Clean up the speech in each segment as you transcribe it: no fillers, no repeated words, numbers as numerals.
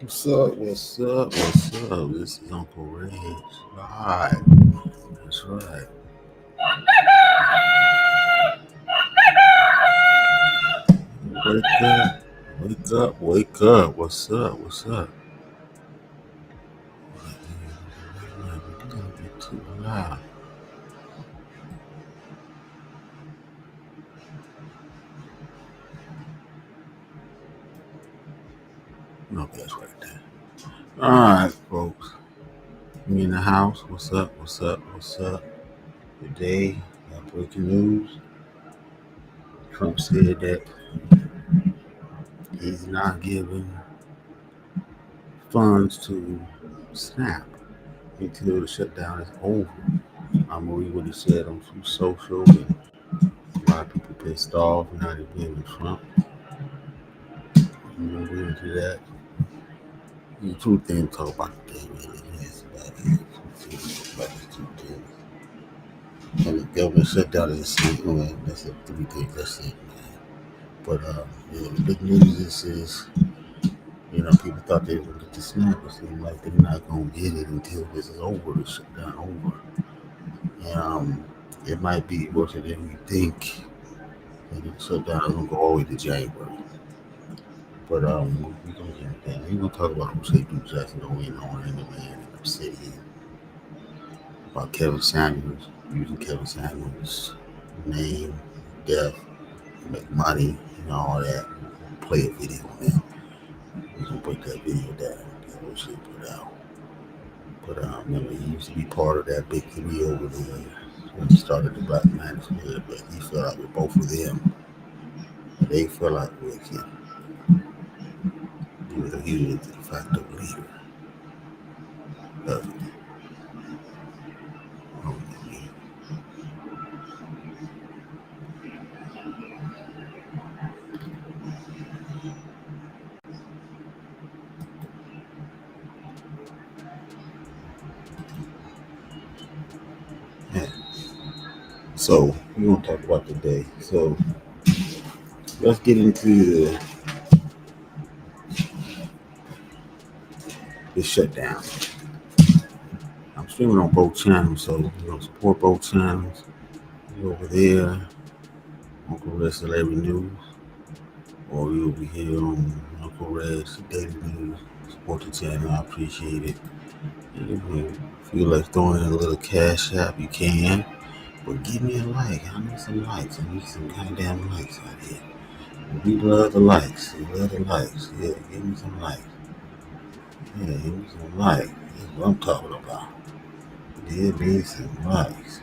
What's up? What's up? What's up? This is Uncle Reg Live. That's right. Wake up. Wake up. Wake up. What's up? What's up? We're gonna get too loud. No, that's right there. Alright, folks. Me in the house. What's up? What's up? What's up? Today, got breaking news. Trump said that he's not giving funds to SNAP until the shutdown is over. I'm gonna read what he said on True Social. And a lot of people pissed off now they're blaming Trump. I'm gonna get into that. The two things talk about the day really. That's about it. About the two things. And the government shutdown is the same. Well, that's the three things. That's it, man. But the big news is people thought they were gonna get the snap. It seems like they're not gonna get it until this is over. The shutdown over. And it might be worse than we think. Maybe the shutdown is gonna go all the way to January. But we're gonna get into that. We're gonna talk about Oshay Duke Jackson going on Angryman Obsidian about Kevin Samuels using Kevin Samuels' name, death, to make money, and all that. Play a video on that. We're gonna break that video down. Get Oshay put out. But remember, he used to be part of that big three over there when he started the Black Manosphere, but he fell out with both of them. They fell out with him. He was the de facto leader of it. Yeah. So we're gonna talk about today. So let's get into the shutdown. I'm streaming on both channels, so support both channels. You're over there, Uncle Red Celebrity News, or you'll be here on Uncle Red's Daily News. Support the channel, I appreciate it. And if you feel like throwing in a little cash app, you can. But give me a like. I need some likes. I need some goddamn likes out here. We love the likes. We love the likes. Yeah, give me some likes. Yeah, give me some likes. That's what I'm talking about. Give me some likes.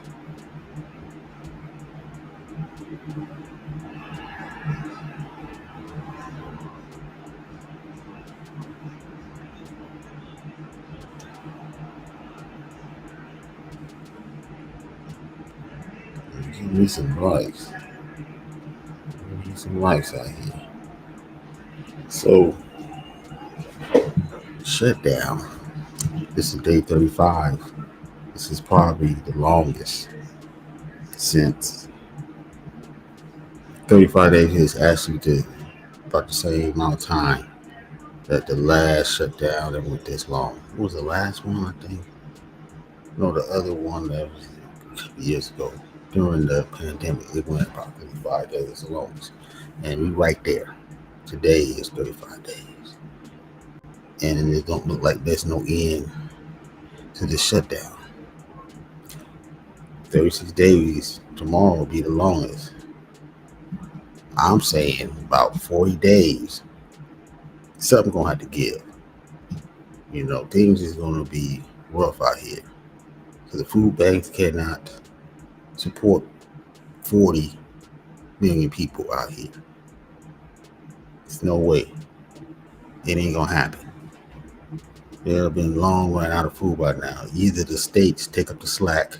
Give me some likes. Give me some likes out here. So, shutdown. This is day 35. This is probably the longest since 35 days is actually about the same amount of time that the last shutdown that went this long. What was the last one, I think? No, the other one that was years ago during the pandemic. It went about 35 days the longest. And we right there. Today is 35 days. And it don't look like there's no end to the shutdown. 36 days tomorrow will be the longest. I'm saying about 40 days. Something gonna have to give. Things is gonna be rough out here. Because the food banks cannot support 40 million people out here. There's no way. It ain't gonna happen. There have been long run out of food by now. Either the states take up the slack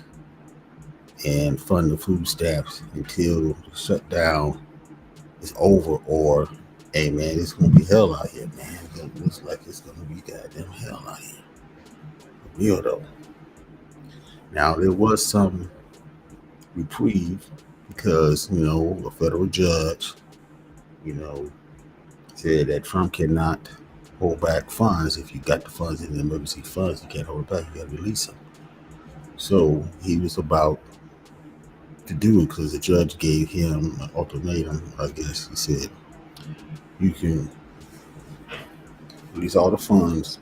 and fund the food stamps until the shutdown is over, or hey man, it's gonna be hell out here, man. It looks like it's gonna be goddamn hell out here. For real though. Now there was some reprieve because a federal judge, said that Trump cannot hold back funds. If you got the funds in the emergency funds, you can't hold it back. You got to release them. So he was about to do it because the judge gave him an ultimatum. I guess he said, you can release all the funds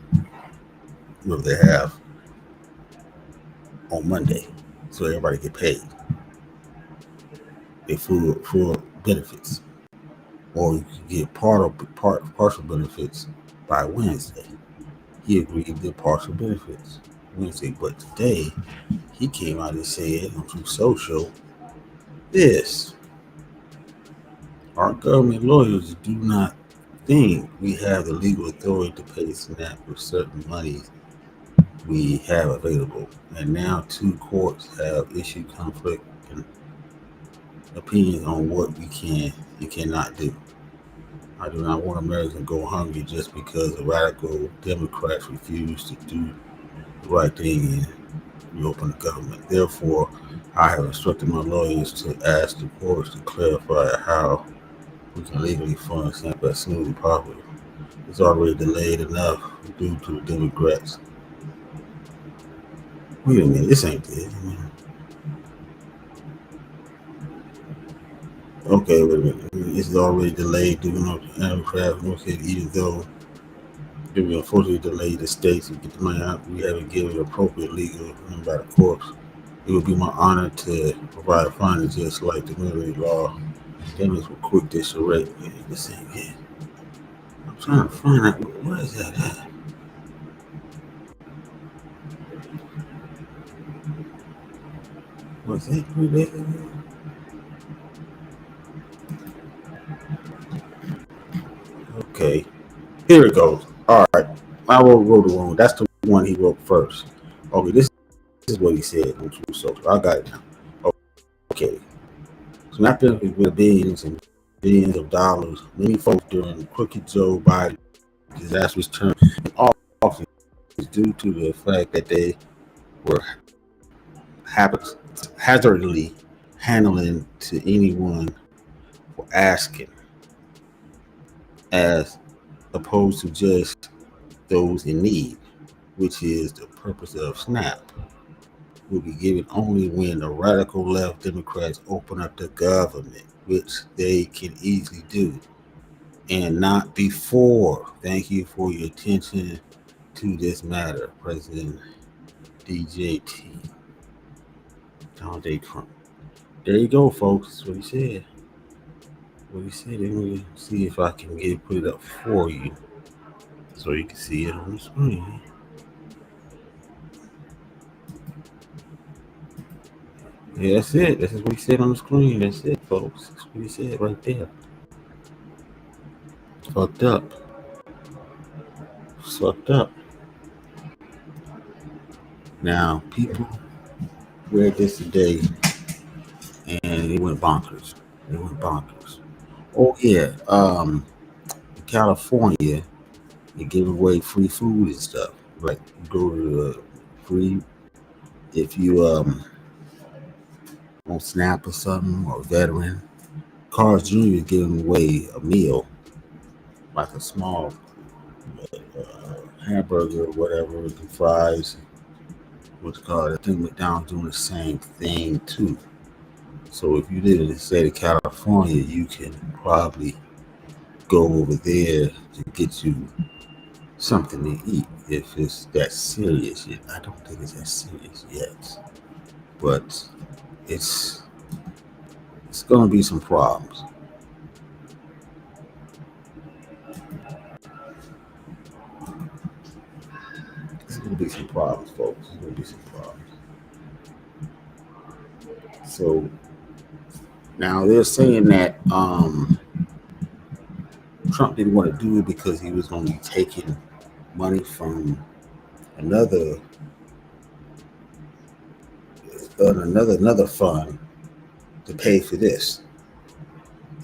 that they have on Monday, so everybody get paid their full benefits, or you can get partial benefits by Wednesday. He agreed to partial benefits Wednesday, but today he came out and said on Truth Social this: our government lawyers do not think we have the legal authority to pay SNAP with certain monies we have available, and now 2 courts have issued conflicting opinions on what we can and cannot do. I do not want Americans to go hungry just because the radical Democrats refuse to do the right thing and reopen the government. Therefore, I have instructed my lawyers to ask the courts to clarify how we can legally fund SNAP as soon as possible. It's already delayed enough due to the Democrats. Wait a minute, this ain't it. Okay, wait a minute. It's already delayed due to the Democrats. Okay, even though it will unfortunately delay the states to get the money out, we haven't given appropriate legal by the courts. It would be my honor to provide funding just like the military law. Demons will quick disarray. This ain't it. I'm trying to find out where is that at? Was that there? Okay, here it goes. All right, I wrote it wrong. That's the one he wrote first. Okay, this is what he said on True Social. I got it now. Okay, so not with billions and billions of dollars, many folks during crooked Joe Biden disastrous term in office due to the fact that they were hazardly handling to anyone for asking, as opposed to just those in need, which is the purpose of SNAP, will be given only when the radical left Democrats open up the government, which they can easily do, and not before. Thank you for your attention to this matter, President DJT. Donald J. Trump. There you go, folks. That's what he said. What he said. Let me see if I can put it up for you so you can see it on the screen. Yeah, that's it. This is what he said on the screen. That's it, folks. That's what he said right there. Fucked up. Fucked up. Now, people read this today and they went bonkers. They went bonkers. Oh yeah, California, they're giving away free food and stuff. Like you go to free if you on SNAP or something or veteran. Carl's Jr. is giving away a meal, like a small hamburger or whatever, with the fries. What's called? I think McDonald's doing the same thing too. So if you live in the state of California, you can probably go over there to get you something to eat if it's that serious yet. I don't think it's that serious yet, but it's going to be some problems. It's going to be some problems, folks. It's going to be some problems. So now they're saying that Trump didn't want to do it because he was going to be taking money from another fund to pay for this,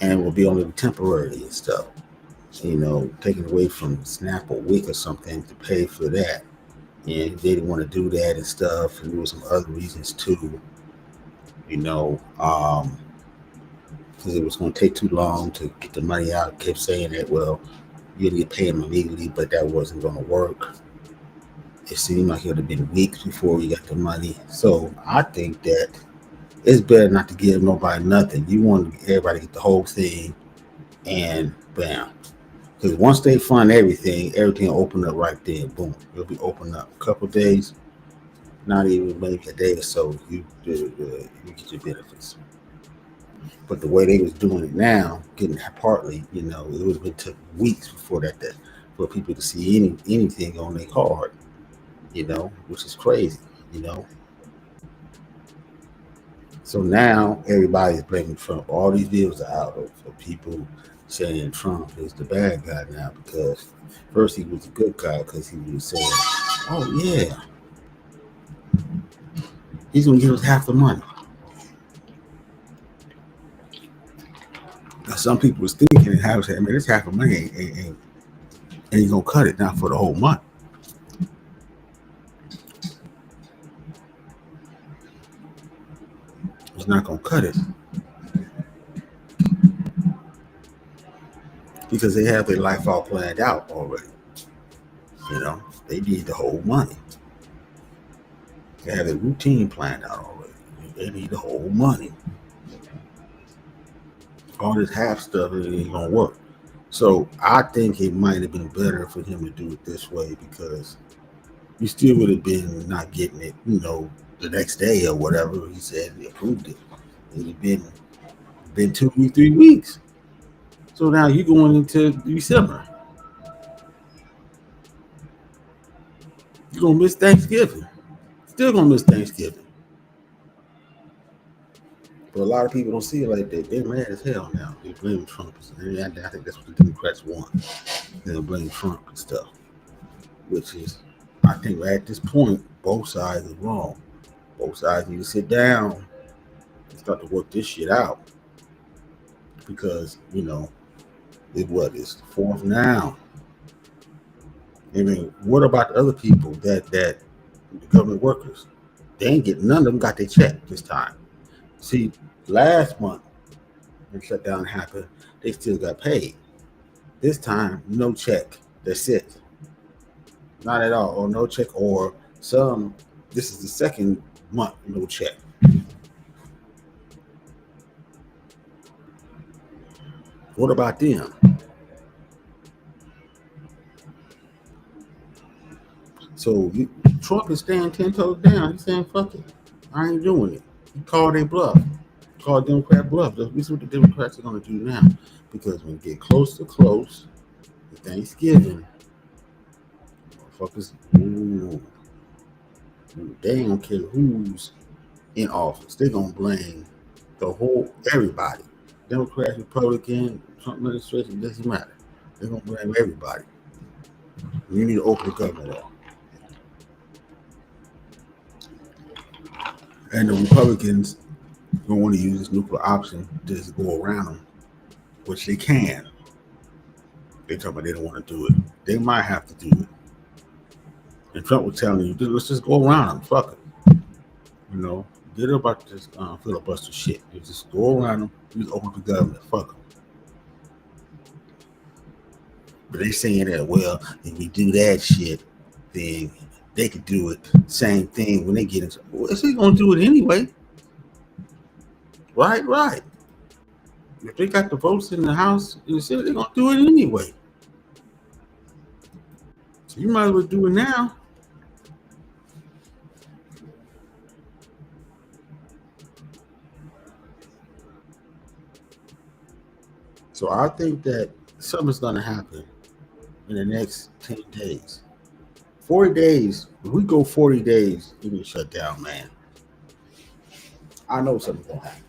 and it will be only temporary and stuff. You know, taken away from SNAP a week or something to pay for that, and they didn't want to do that and stuff, and there were some other reasons too. You know, because it was going to take too long to get the money out. Kept saying that, well, you'd get paid them immediately, but that wasn't going to work. It seemed like it would have been weeks before we got the money. So I think that it's better not to give nobody nothing. You want everybody to get the whole thing, and bam. Because once they fund everything will open up right there. Boom. It'll be open up a couple days, not even maybe a day or so. You get your benefits. But the way they was doing it now, getting partly, it would have been took weeks before that for people to see anything on their card, which is crazy, So now everybody's blaming Trump. All these videos are out of people saying Trump is the bad guy now because first he was a good guy because he was saying, oh yeah, he's gonna give us half the money. Now, some people was thinking and have said, man, this half the money ain't gonna cut it now for the whole month. It's not gonna cut it because they have their life all planned out already. They need the whole money. They have their routine planned out already. They need the whole money. All this half stuff ain't gonna work. So I think it might have been better for him to do it this way because you still would have been not getting it, the next day or whatever. He said he approved it. It had been 2 or 3 weeks. So now you're going into December. You're gonna miss Thanksgiving. Still gonna miss Thanksgiving. But a lot of people don't see it like that. They're mad as hell now. They blame Trump. I think that's what the Democrats want. They'll blame Trump and stuff. Which is, I think at this point, both sides are wrong. Both sides need to sit down and start to work this shit out. Because, it's the fourth now. I mean, what about the other people that the government workers? They ain't getting, none of them got their check this time. See, last month when shutdown happened, they still got paid. This time, no check. That's it. Not at all. Or no check, or some. This is the second month, no check. What about them? So Trump is staying 10 toes down. He's saying, fuck it. I ain't doing it. He called a bluff. Called Democrat bluff. This is what the Democrats are going to do now. Because when we get close to Thanksgiving, motherfuckers, they ain't going to care who's in office. They're going to blame everybody. Democrats, Republican, Trump administration, doesn't matter. They're going to blame everybody. You need to open the government up. And the Republicans don't want to use this nuclear option to just go around them, which they can. They talk about they don't want to do it. They might have to do it. And Trump was telling you, let's just go around them. Fuck it. Get about this filibuster shit. You just go around them. You just open the government. Fuck them. But they saying that, well, if we do that shit, then they could do it. Same thing when they get into. Well, they're gonna do it anyway. Right. If they got the votes in the House, they're gonna do it anyway. So you might as well do it now. So I think that something's gonna happen in the next 10 days. 40 days, if we go 40 days, you can shut down, man. I know something's gonna happen.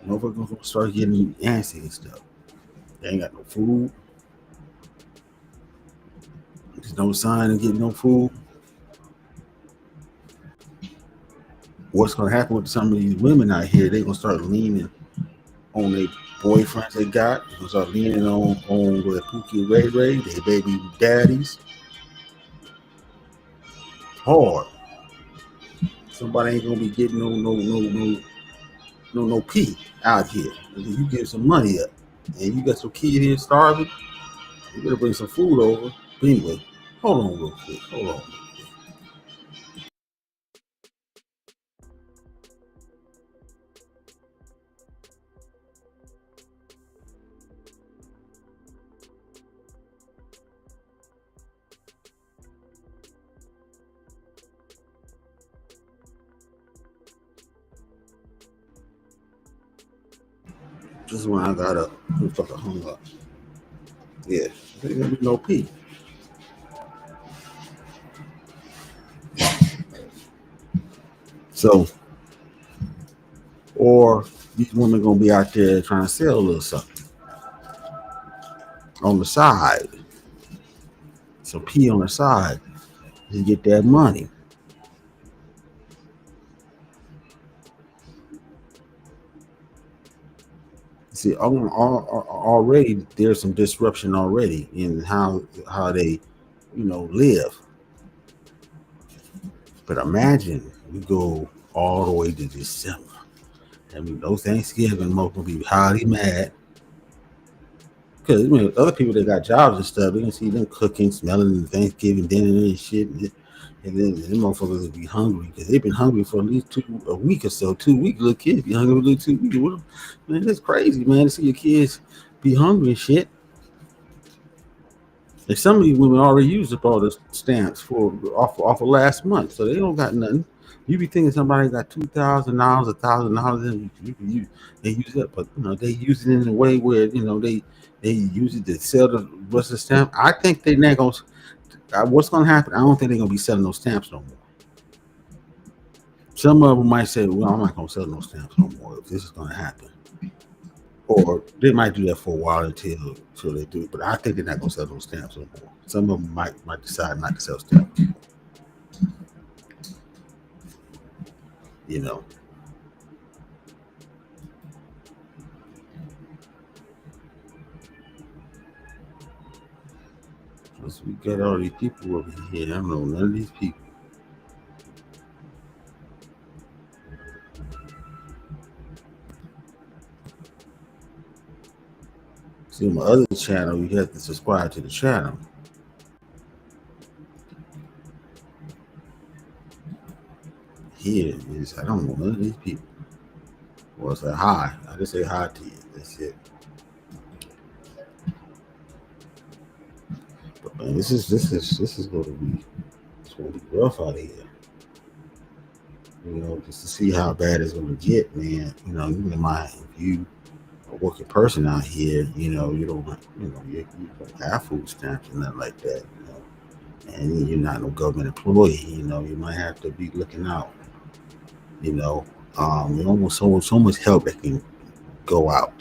Motherfuckers gonna start getting antsy and stuff. They ain't got no food. There's no sign of getting no food. What's gonna happen with some of these women out here? They're gonna start leaning on their boyfriends they got. They're gonna start leaning on the Pookie Ray, their baby daddies. Hard. Somebody ain't gonna be getting no pee out here. You give some money up, and you got some kid here starving. You better bring some food over. But anyway, hold on real quick. Hold on. This is when I got up. I fucking hung up. Yeah, there's gonna be no P. So, or these women gonna be out there trying to sell a little something on the side. Some P on the side to get that money. See, already there's some disruption already in how they, live. But imagine we go all the way to December. I mean, no Thanksgiving, most will be highly mad. Because other people that got jobs and stuff, they can see them cooking, smelling the Thanksgiving dinner and shit. And then them motherfuckers will be hungry because they've been hungry for at least a week or so. 2 weeks, little kids be hungry for 2 weeks. Man, that's crazy, man, to see your kids be hungry and shit. And some of these women already used up all the stamps for off of last month, so they don't got nothing. You be thinking somebody got $2,000, $1,000, and they use it, but they use it in a way where they use it to sell the stamp. I think they're not gonna. What's gonna happen? I don't think they're gonna be selling those stamps no more. Some of them might say, "Well, I'm not gonna sell no stamps no more if this is gonna happen." Or they might do that for a while until they do it, but I think they're not gonna sell those stamps no more. Some of them might decide not to sell stamps. Because we got all these people over here. I don't know none of these people. See, on my other channel, you have to subscribe to the channel. Here is, I don't know none of these people. Well, it's a hi. I just say hi to you. That's it. But man, this is going to be rough out here. Just to see how bad it's going to get, man. Even if you a working person out here, you don't have food stamps and nothing like that, and you're not no government employee, you might have to be looking out, almost so much help that can go out.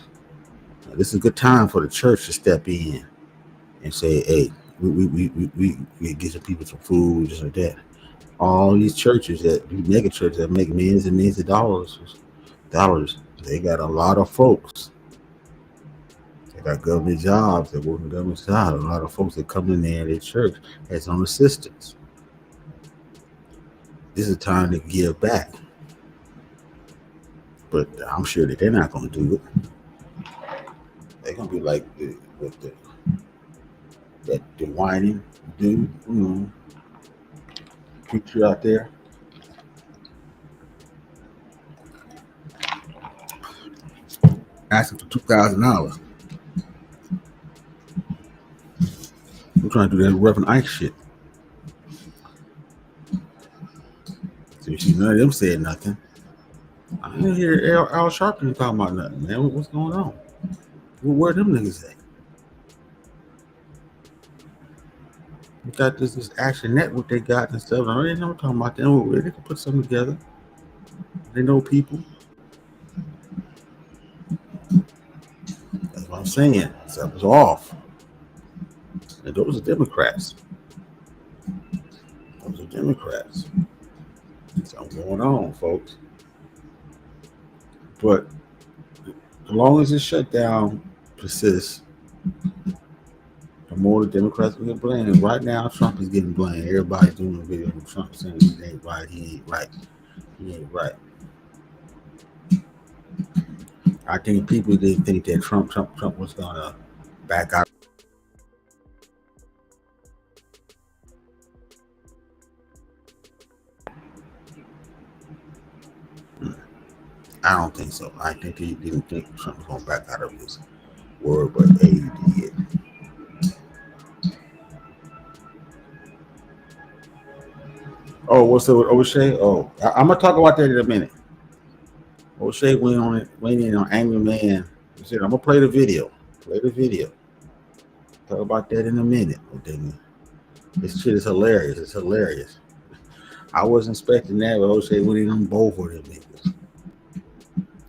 Now, this is a good time for the church to step in and say, hey, we get some people some food, just like that. All these churches that do mega churches that make millions and millions of dollars, they got a lot of folks. They got government jobs. They work in government side. A lot of folks that come in there at their church as on assistance. This is a time to give back. But I'm sure that they're not going to do it. They're going to be like the whining dude, preacher out there. Asking for $2,000. I'm trying to do that Reverend Ike shit. So none of them said nothing. I didn't hear Al Sharpton talking about nothing, man. What's going on? Where them niggas at? We got this Action Network they got and stuff. I didn't know talking about them. They can put something together. They know people. That's what I'm saying. Something's off. And those are Democrats. Something going on, folks. But as long as this shutdown persists, the more the Democrats will get blamed. Right now, Trump is getting blamed. Everybody's doing a video of Trump saying he ain't right. He ain't right. I think people didn't think that Trump was gonna back out I don't think so. I think he didn't think Trump was going to back out of his word, but hey, he did. Oh, what's up with Oshay? Oh, I'm gonna talk about that in a minute. Oshay went in on Angry Man. He said, "I'm gonna play the video. Play the video. Talk about that in a minute." But then this shit is hilarious. It's hilarious. I wasn't expecting that, but Oshay went in on both of them niggas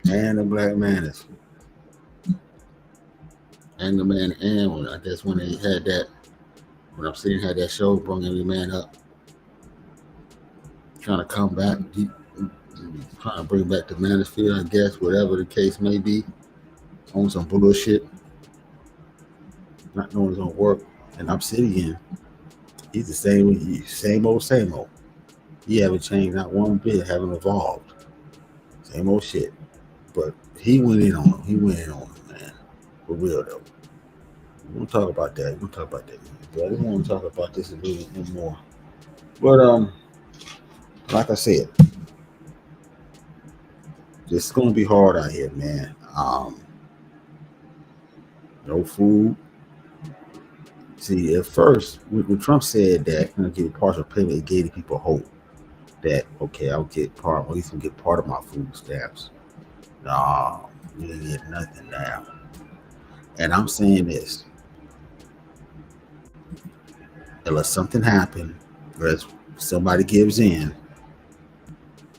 and the Black Manosphere. And the man, and when I guess when they had that, when I'm seeing had that show, bring every man up, trying to come back, trying to bring back the Manosphere, I guess, whatever the case may be, on some bullshit, not knowing it's gonna work. And Obsidian, he's the same old, same old. He haven't changed not one bit, haven't evolved. Same old shit. But he went in on him. He went in on him, man. For real though. We'll talk about that. We'll talk about that. But I didn't want to talk about this a little bit more. But like I said, it's gonna be hard out here, man. No food. See, at first, when Trump said that gonna get partial payment, it gave the people hope that okay, I'll get part, at least I'll get part of my food stamps. No, you didn't get nothing now. And I'm saying this, unless something happens, unless somebody gives in,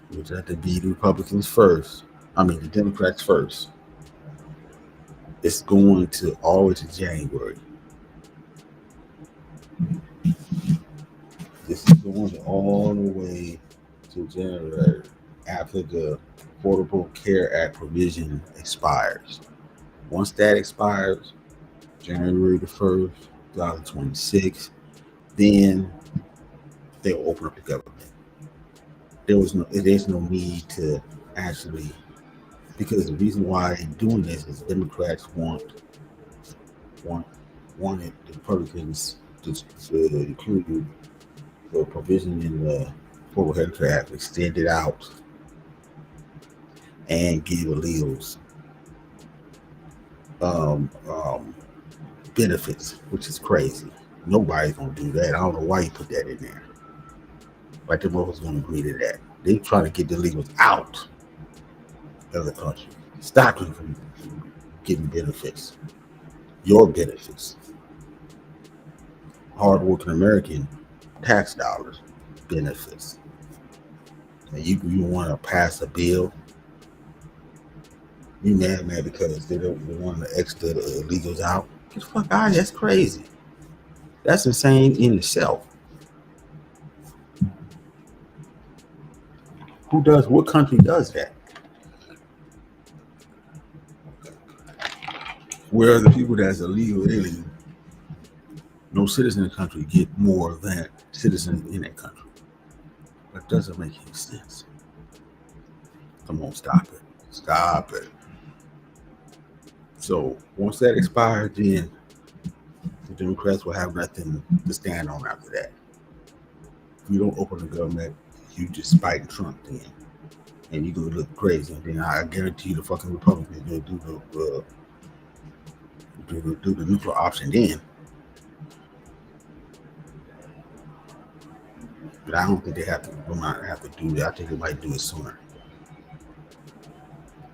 which have to be the Republicans first, I mean the Democrats first, it's going to all the way to January. This is going all the way to January after the Affordable Care Act provision expires. Once that expires, January the 1st, 2026, then they'll open up the government. There's no need to actually, because the reason why they're doing this is Democrats wanted the Republicans to include the provision in the Affordable Health Care Act, extend it out and give illegals benefits, which is crazy. Nobody's gonna do that. I don't know why you put that in there. Like the motherfuckers gonna agree to that. They try to get the illegals out of the country. Stop them from getting benefits. Your benefits. Hardworking American tax dollars benefits. And you want to pass a bill. You mad because they want to extra the illegals out. Get the fuck out of here. That's crazy. That's insane in itself. What country does that? Where the people that's illegal alien, no citizen in the country, get more than citizens in that country. That doesn't make any sense. Come on, stop it. Stop it. So once that expires, then the Democrats will have nothing to stand on after that. If you don't open the government, you just spite Trump then. And you're going to look crazy. And then I guarantee you the fucking Republicans are going to do the neutral option then. But I don't think they have to do that. I think they might do it sooner.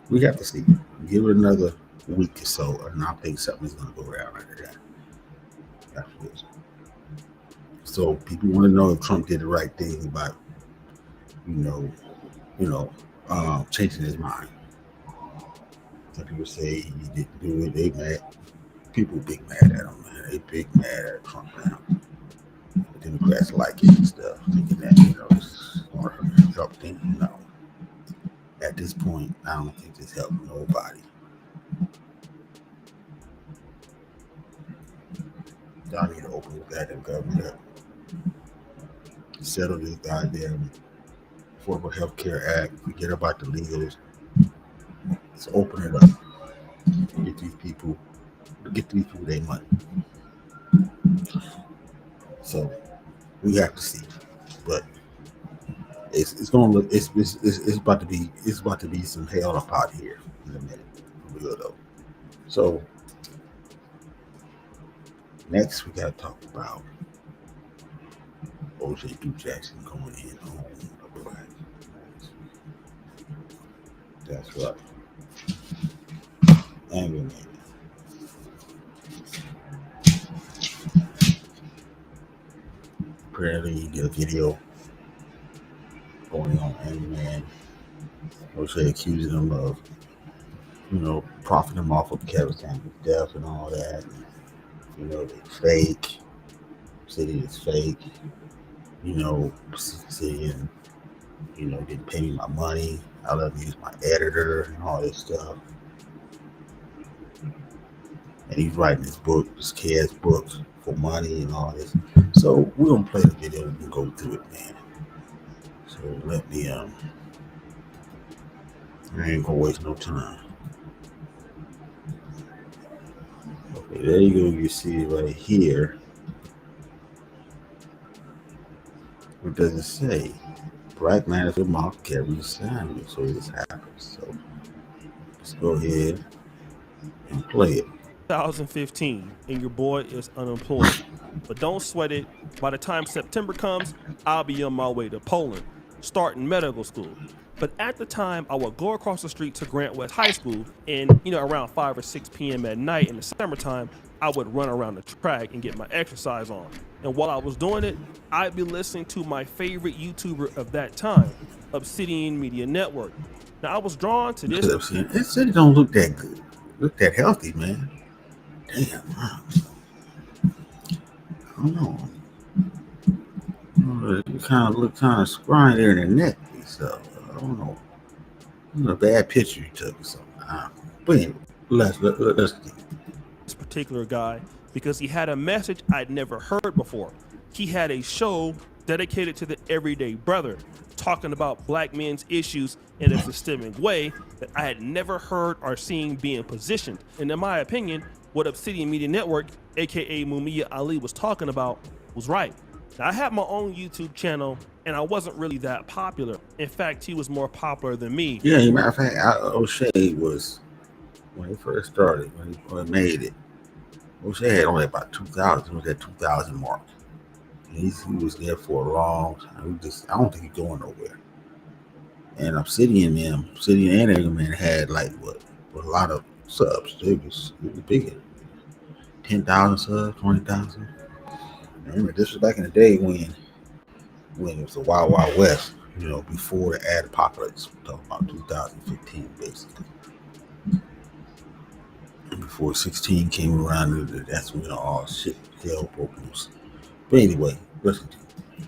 We have to see. Give it another week or so, and I think something's going to go down after that. Afterwards. So people want to know if Trump did the right thing about, changing his mind. Some people say he didn't do it. They mad. People big mad at him, man. They big mad at Trump now. The Democrats like it and stuff, thinking that it's going to help them. No. At this point, I don't think this helped nobody. Y'all need to open the goddamn government up. Settle this goddamn Affordable Health Care Act. Forget about the legals. Let's open it up. Get these people their money. So we have to see. But it's gonna look it's about to be some hell up out here in a minute, for real though. So next we gotta talk about Oshay Duke Jackson going in on the Black Manosphere. That's right. Angryman. Apparently you get a video going on Angryman. Oshay accusing him of, profiting him off of Kevin Samuel's death and all that. It's fake. City is fake. Saying, didn't pay me my money. I let him use my editor and all this stuff. And he's writing this book, this kid's book, for money and all this. So we're gonna play the video and go through it, man. So let me I ain't gonna waste no time. Okay, there you go. You see it right here. What does it say? Black Manosphere mock Kevin Samuel. So this happens. So let's go ahead and play it. 2015 and your boy is unemployed, but don't sweat it. By the time September comes, I'll be on my way to Poland, starting medical school. But at the time, I would go across the street to Grant West High School, and around 5 or 6 p.m. at night in the summertime, I would run around the track and get my exercise on. And while I was doing it, I'd be listening to my favorite YouTuber of that time, Obsidian Media Network. Now I was drawn to this. It said it don't look that good, look that healthy, man. Damn, wow. I don't know. You kind of look kind of scrawny there in the neck, so I don't know. A bad picture you took or something. But anyway, let's get this particular guy, because he had a message I'd never heard before. He had a show dedicated to the everyday brother, talking about black men's issues in a systemic way that I had never heard or seen being positioned. And in my opinion, what Obsidian Media Network, aka Mumia Ali, was talking about was right. Now, I had my own YouTube channel, and I wasn't really that popular. In fact, he was more popular than me. Yeah, as a matter of fact, Oshay was, when he first started, when he made it, Oshay had only about 2,000. He was at 2,000 mark. And he was there for a long time. I don't think he's going nowhere. And Obsidian and Angryman had a lot of subs. It was big. 10,000 subs, 20,000. Remember, this was back in the day when it was the Wild Wild West, before the ad apocalypse. We're talking about 2015, basically. And before 16 came around, that's when all shit hell broke loose. But anyway, listen to it.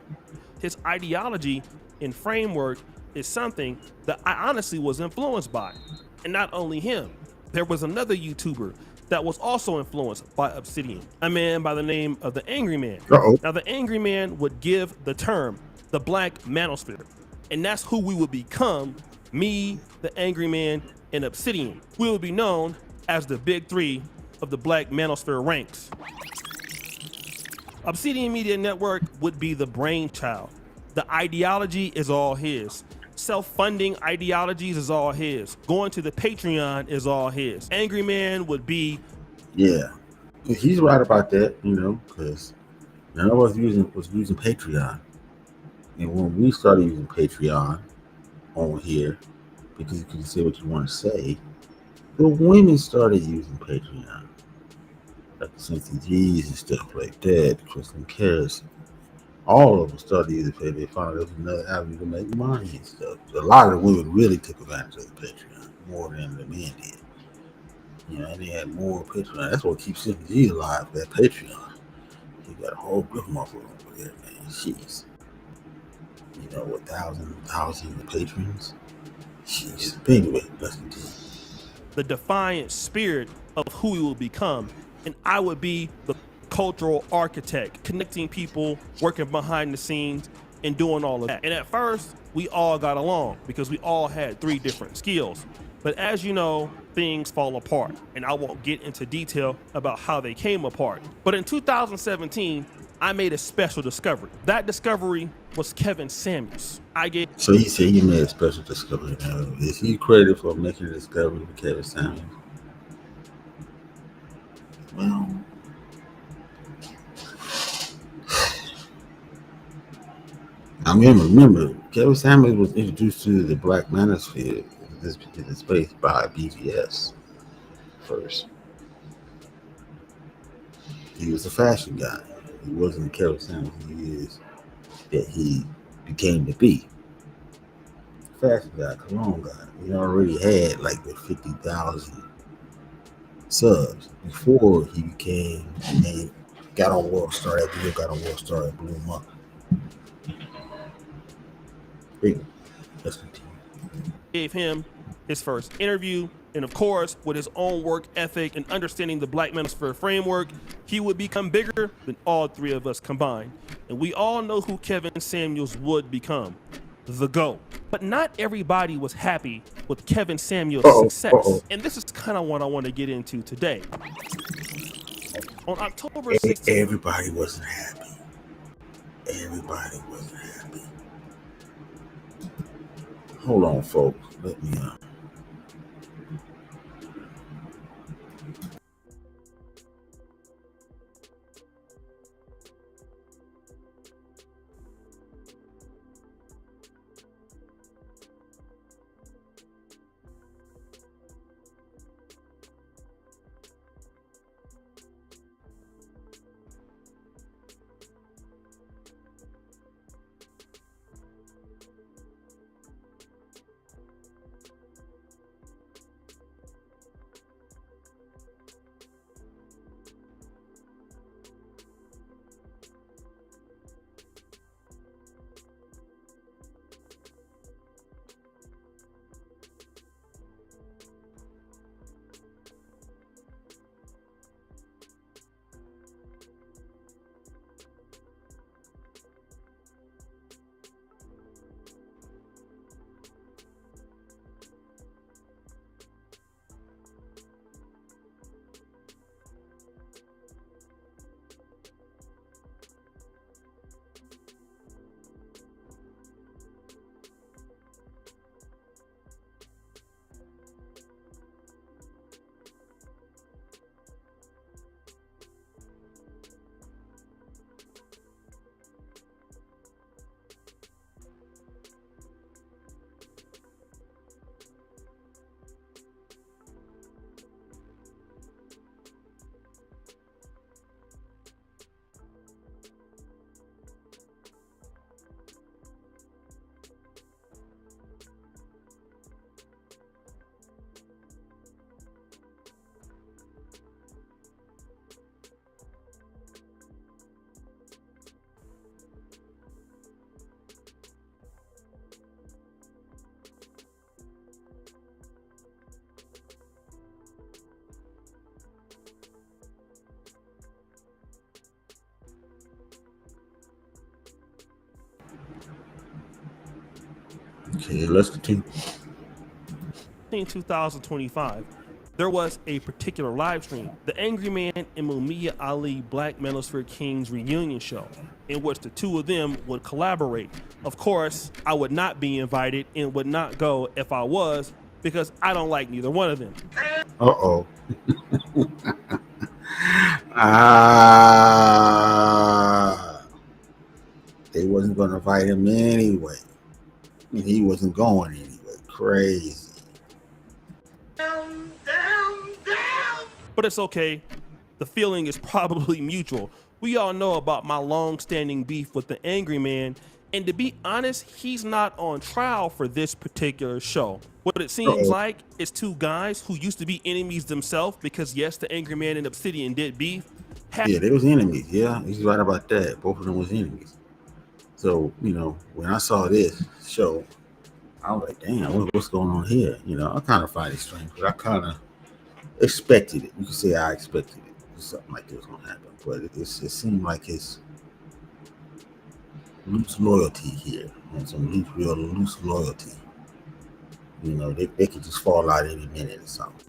His ideology and framework is something that I honestly was influenced by. And not only him, there was another YouTuber that was also influenced by Obsidian, a man by the name of the Angryman. Now, the Angryman would give the term the Black Manosphere, and that's who we would become, me, the Angryman, and Obsidian. We would be known as the big three of the Black Manosphere ranks. Obsidian Media Network would be the brainchild. The ideology is all his. Self-funding ideologies is all his. Going to the Patreon is all his. Angryman would be... Yeah, he's right about that, because none of us was using Patreon. And when we started using Patreon on here, because you can say what you want to say, the women started using Patreon. Like the Cynthia G's and stuff like that, Kristen Karras. All of them started using Patreon. They found there was another avenue to make money and stuff. So a lot of the women really took advantage of the Patreon more than the men did. And they had more Patreon. That's what keeps Cynthia G alive, that Patreon. You got a whole group of motherfuckers over there, man. Jeez. 1,000 patrons. Jeez. But anyway, let's continue. The defiant spirit of who we will become. And I would be the cultural architect, connecting people, working behind the scenes, and doing all of that. And at first, we all got along because we all had 3 different skills. But as you know, things fall apart, and I won't get into detail about how they came apart. But in 2017, I made a special discovery. That discovery was Kevin Samuels. So he said he made a special discovery. Now, is he credited for making a discovery with Kevin Samuels? Well, I mean, remember, Kevin Samuels was introduced to the Black Manosphere, this particular space, by BTS first. He was a fashion guy. He wasn't Kevin Samuels. He is that he became to be. Fashion guy, cologne guy. He already had like the 50,000 subs before he became and got on World Star. That video got on World Star and blew him up. Let's continue. Gave him his first interview, and of course, with his own work ethic and understanding the Black Manosphere framework, he would become bigger than all three of us combined. And we all know who Kevin Samuels would become. The GOAT. But not everybody was happy with Kevin Samuels' success. And this is kind of what I want to get into today. On October 16th. Everybody wasn't happy. Everybody wasn't happy. Hold on, folks. Let me Okay, let's continue. In 2025, there was a particular live stream, the Angryman and Mumia Ali Black Manosphere Kings reunion show, in which the two of them would collaborate. Of course, I would not be invited and would not go if I was, because I don't like neither one of them. They wasn't going to invite him anyway. He wasn't going anyway. Crazy. Down. But it's okay. The feeling is probably mutual. We all know about my long-standing beef with the Angryman, and to be honest, he's not on trial for this particular show. What it seems like is two guys who used to be enemies themselves, because yes, the Angryman and Obsidian did beef. Yeah, they was enemies. Yeah, he's right about that. Both of them was enemies. So, when I saw this show, I was like, damn, what's going on here? I kind of find it strange, but I kind of expected it. You could say I expected it. Something like this was going to happen. But it seemed like it's loose loyalty here. And some real loose loyalty. They could just fall out any minute or something.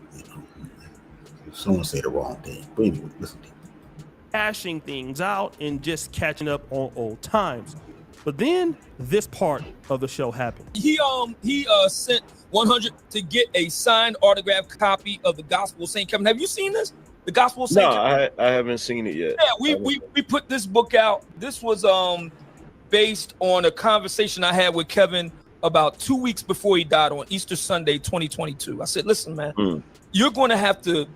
If someone say the wrong thing. But anyway, listen to it. hashing things out and just catching up on old times. But then this part of the show happened. He sent 100 to get a signed autographed copy of the Gospel of St. Kevin. Have you seen this? The Gospel of St. Kevin? No, I haven't seen it yet. Yeah, we put this book out. This was based on a conversation I had with Kevin about 2 weeks before he died on Easter Sunday 2022. I said, listen, man, you're going to have to,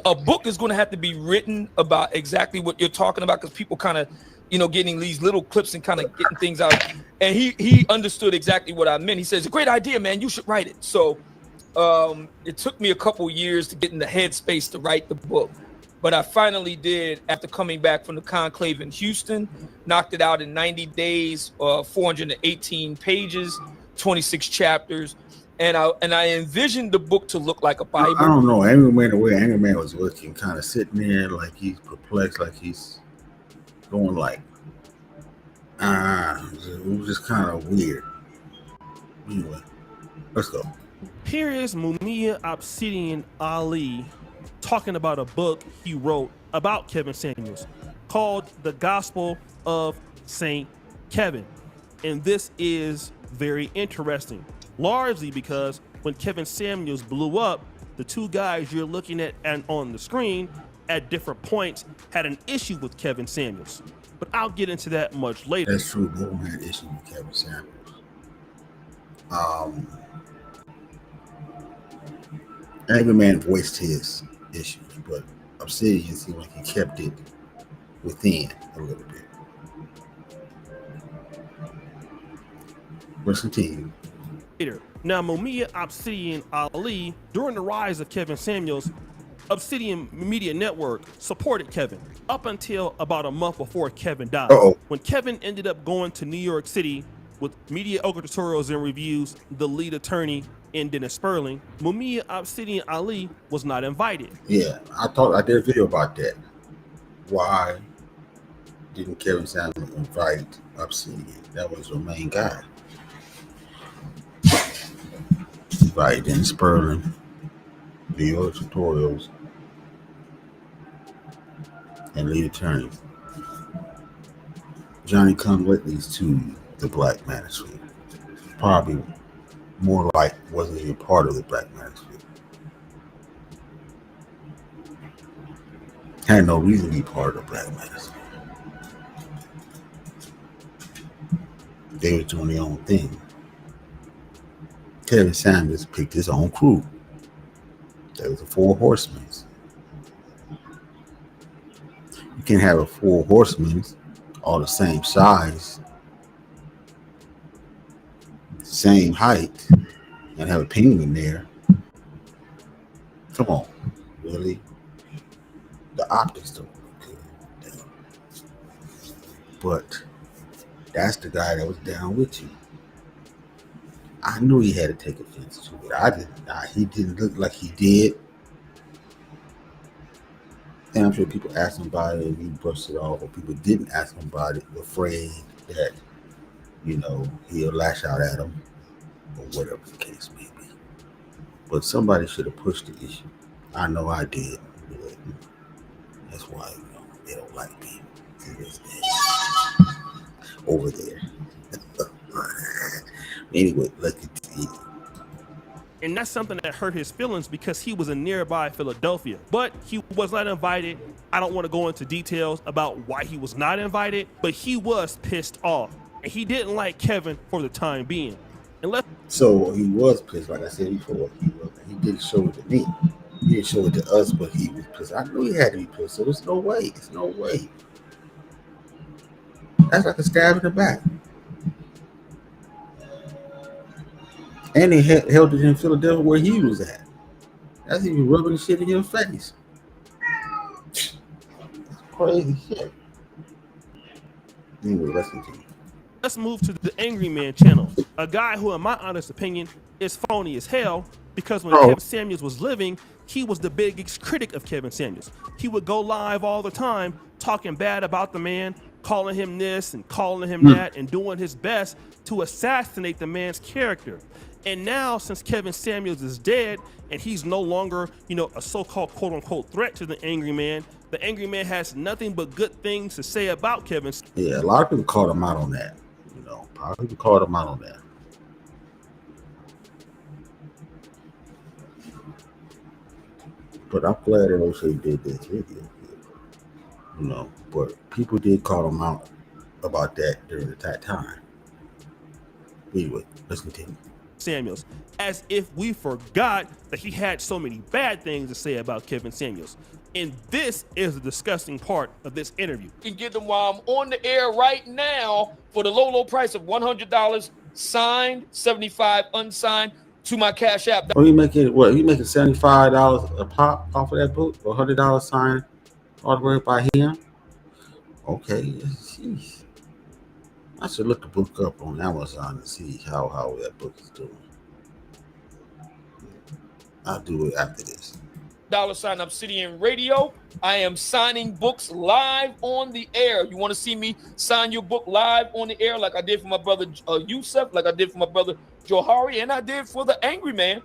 a book is going to have to be written about exactly what you're talking about, because people kind of, getting these little clips and kind of getting things out. And he understood exactly what I meant. He says, a great idea, man. You should write it. So it took me a couple years to get in the headspace to write the book. But I finally did after coming back from the conclave in Houston, knocked it out in 90 days, 418 pages, 26 chapters. And I envisioned the book to look like a Bible. I don't know. Angryman, the way Angryman was looking, kind of sitting there like he's perplexed, like he's going like, it was just kind of weird. Anyway, let's go. Here is Mumia Obsidian Ali talking about a book he wrote about Kevin Samuels called The Gospel of St. Kevin. And this is very interesting, largely because when Kevin Samuels blew up, the two guys you're looking at and on the screen at different points had an issue with Kevin Samuels. But I'll get into that much later. That's true. No one had an issue with Kevin Samuels. Angryman voiced his issues, but Obsidian seemed like he kept it within a little bit. Let's continue. Now, Mumia Obsidian Ali, during the rise of Kevin Samuels, Obsidian Media Network supported Kevin up until about a month before Kevin died. When Kevin ended up going to New York City with mediocre tutorials and reviews, the lead attorney in Dennis Sperling, Mumia Obsidian Ali was not invited. Yeah, I did a video about that. Why didn't Kevin Samuels invite Obsidian? That was the main guy. Right, Dennis Sperling, New York tutorials, and lead attorney. Johnny come lately's to the Black Manosphere. Probably more like wasn't even part of the Black Manosphere. Had no reason to be part of the Black Manosphere. They were doing their own thing. Kevin Samuels picked his own crew. There was the Four Horsemen. You can't have a Four Horsemen all the same size, same height, and have a penguin there. Come on, really? The optics don't look good. But that's the guy that was down with you. I knew he had to take offense to it. He didn't look like he did. And I'm sure people asked him about it and he brushed it off, or people didn't ask him about it, afraid that, he'll lash out at him, or whatever the case may be. But somebody should have pushed the issue. I know I did. But that's why, they don't like me. Over there. Anyway, let's continue. And that's something that hurt his feelings because he was in nearby Philadelphia, but he was not invited. I don't want to go into details about why he was not invited, but he was pissed off and he didn't like Kevin for the time being. So he was pissed, like I said before. He didn't show it to me. He didn't show it to us, but he was pissed. I knew he had to be pissed, so there's no way. It's no way. That's like a stab in the back. And they held it in Philadelphia where he was at. That's even rubbing the shit in your face. That's crazy shit. Anyway, let's continue. Let's move to the Angryman channel. A guy who, in my honest opinion, is phony as hell because when Kevin Samuels was living, he was the biggest critic of Kevin Samuels. He would go live all the time talking bad about the man, calling him this and calling him that, and doing his best to assassinate the man's character. And now, since Kevin Samuels is dead and he's no longer, a so-called quote-unquote threat to the Angry Man has nothing but good things to say about Kevin. Yeah, a lot of people called him out on that. A lot of people called him out on that. But I'm glad that Oshay did this video. But people did call him out about that during that time. Anyway, let's continue. Samuels, as if we forgot that he had so many bad things to say about Kevin Samuels. And this is the disgusting part of this interview. You can get them while I'm on the air right now for the low price of $100 signed, $75 unsigned to my Cash App. Oh, he making what? He making $75 a pop off of that book, or $100 signed autographed by him. Okay, jeez. I should look the book up on Amazon to see how that book is doing. I'll do it after this. $ Obsidian Radio. I am signing books live on the air. You want to see me sign your book live on the air, like I did for my brother Yusef, like I did for my brother Johari, and I did for the Angry Man?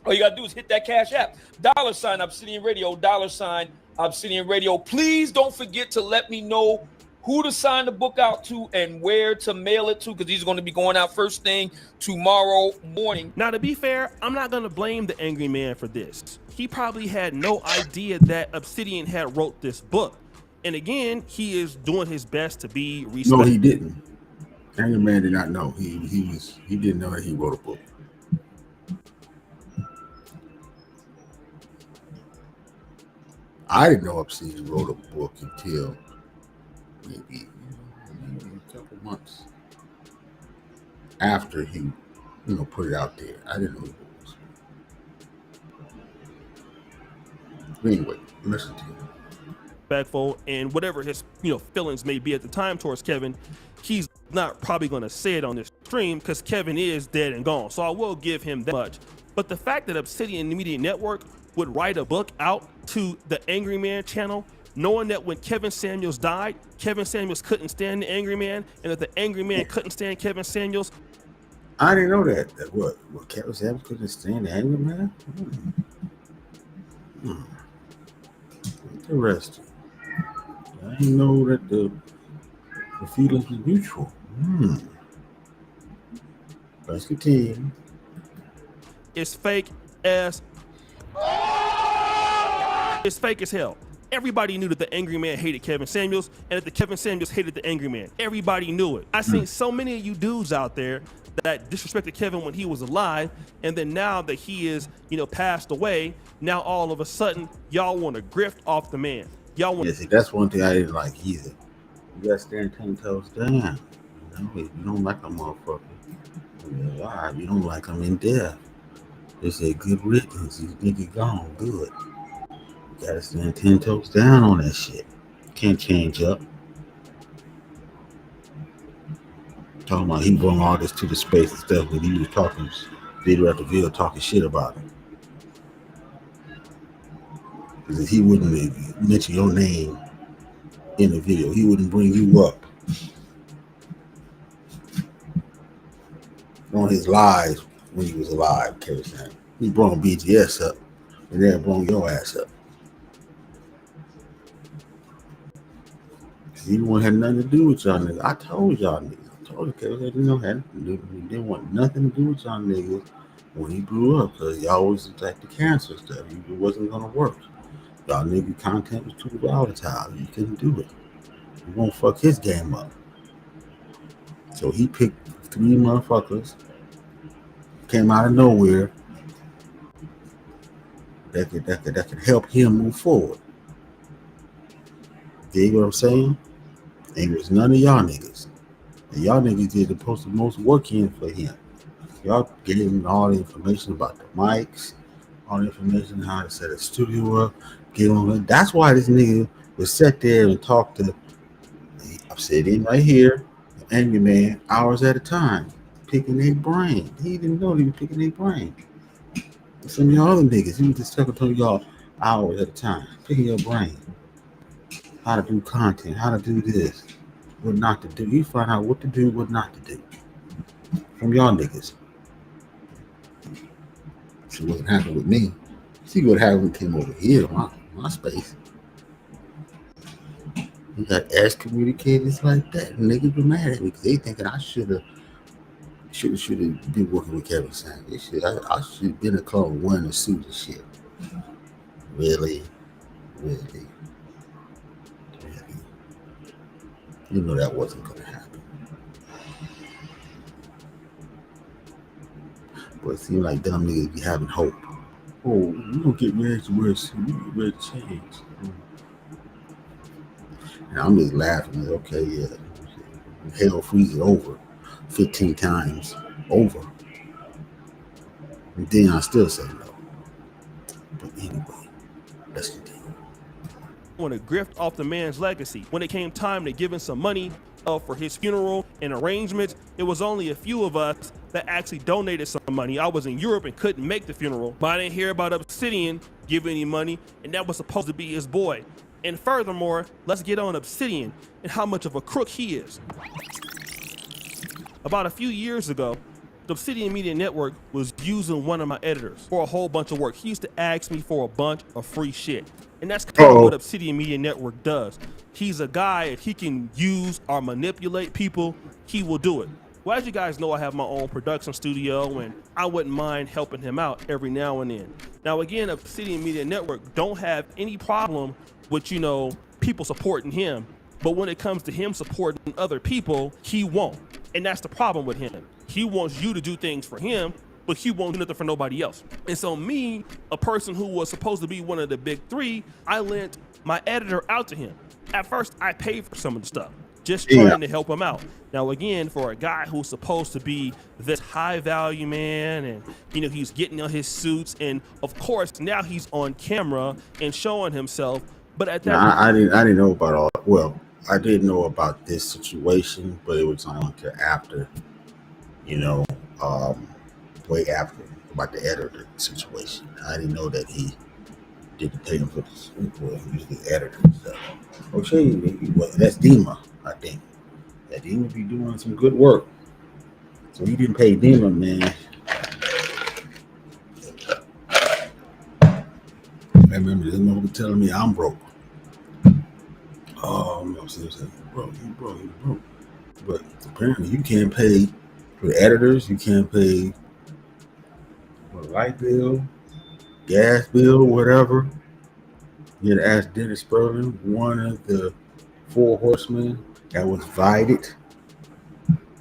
All you gotta do is hit that Cash App. $ Obsidian Radio, $ Obsidian Radio. Please don't forget to let me know who to sign the book out to and where to mail it to, because these are going to be going out first thing tomorrow morning. Now, to be fair, I'm not going to blame the Angry Man for this. He probably had no idea that Obsidian had wrote this book. And again, he is doing his best to be respectful. No, he didn't. Angry Man did not know. He didn't know that he wrote a book. I didn't know Obsidian wrote a book until maybe a couple months after he, put it out there. I didn't know it was. But anyway, listen to him. Respectful, and whatever his feelings may be at the time towards Kevin, he's not probably going to say it on this stream because Kevin is dead and gone. So I will give him that much. But the fact that Obsidian Media Network would write a book out to the Angry Man channel, knowing that when Kevin Samuels died, Kevin Samuels couldn't stand the Angry Man, and that the Angry Man couldn't stand Kevin Samuels. I didn't know that. What Kevin Samuels couldn't stand the Angry Man? Interesting. I didn't know that the feelings was mutual. Let's continue. It's fake as hell. Everybody knew that the Angry Man hated Kevin Samuels and that the Kevin Samuels hated the Angry Man. Everybody knew it. I've seen so many of you dudes out there that disrespected Kevin when he was alive, and then now that he is, passed away, now all of a sudden y'all want to grift off the man. Y'all want. Yeah, see, that's one thing I didn't like either. You gotta stand 10 toes down. If you don't like a motherfucker, you're alive. You don't like him in death. They say good riddance. You think he gone, good. You gotta stand 10 toes down on that shit. Can't change up. Talking about he brought all this to the space and stuff when he was talking, video after video talking shit about him. Because if he wouldn't mention your name in the video, he wouldn't bring you up on his lives when he was alive, Kevin Samuels. He brought BGS up and then brought your ass up. He didn't want to have nothing to do with y'all niggas. I told y'all niggas. I told you Kevin Samuels he didn't want nothing to do with y'all niggas when he blew up, because y'all always attacked the cancer stuff. It wasn't gonna work. Y'all nigga content was too volatile. You couldn't do it. You won't fuck his game up. So he picked 3 motherfuckers, came out of nowhere, that could help him move forward. You know what I'm saying? And it was none of y'all niggas. And y'all niggas did the most work in for him. Y'all gave him all the information about the mics, all the information how to set a studio up, get on. That's why this nigga would sit there and talk to Obsidian right here, the Angry Man, hours at a time, picking their brain. He didn't know he was picking their brain. Some of y'all other niggas, he was just talking to y'all hours at a time, picking your brain. How to do content, how to do this, what not to do. You find out what to do, what not to do. From y'all niggas. Shit wasn't happening with me. See what happened when we came over here to my space. We got excommunicators like that, and niggas were mad at me because they thinking I should have been working with Kevin Samuels. I should have been a clone wearing a suit and shit. Really? You know that wasn't gonna happen. But it seemed like dumb niggas be having hope. Oh, we don't get ready to wear a suit. We get ready to change. And I'm just laughing. Like, okay, yeah. Hell freezes over 15 times over. And then I still say no. But anyway, let's continue. Want to grift off the man's legacy. When it came time to give him some money for his funeral and arrangements, it was only a few of us that actually donated some money. I was in Europe and couldn't make the funeral, but I didn't hear about Obsidian giving any money, and that was supposed to be his boy. And furthermore, let's get on Obsidian and how much of a crook he is. About a few years ago, the Obsidian Media Network was using one of my editors for a whole bunch of work. He used to ask me for a bunch of free shit. And that's kind of what Obsidian Media Network does. He's a guy, if he can use or manipulate people, he will do it. Well, as you guys know, I have my own production studio, and I wouldn't mind helping him out every now and then. Now, again, Obsidian Media Network don't have any problem with, you know, people supporting him. But when it comes to him supporting other people, he won't. And that's the problem with him. He wants you to do things for him, but he won't do nothing for nobody else. And so me, a person who was supposed to be one of the big three, I lent my editor out to him. At first, I paid for some of the stuff, just trying to help him out. Now, again, for a guy who's supposed to be this high value man, and you know, he's getting on his suits, and of course, now he's on camera and showing himself. But at that I didn't know about all. Well, I didn't know about this situation, but it was on until after, you know, way after, about the editor situation. I didn't know that he didn't pay him for this. He was the editor and stuff. Well, that's Dima, I think. That Dima be doing some good work. So he didn't pay Dima, man. I remember this mother telling me I'm broke. I'm saying, you broke. But apparently you can't pay for the editors, you can't pay for the light bill, gas bill, whatever. You had to ask Dennis Sperling, one of the 4 horsemen that was invited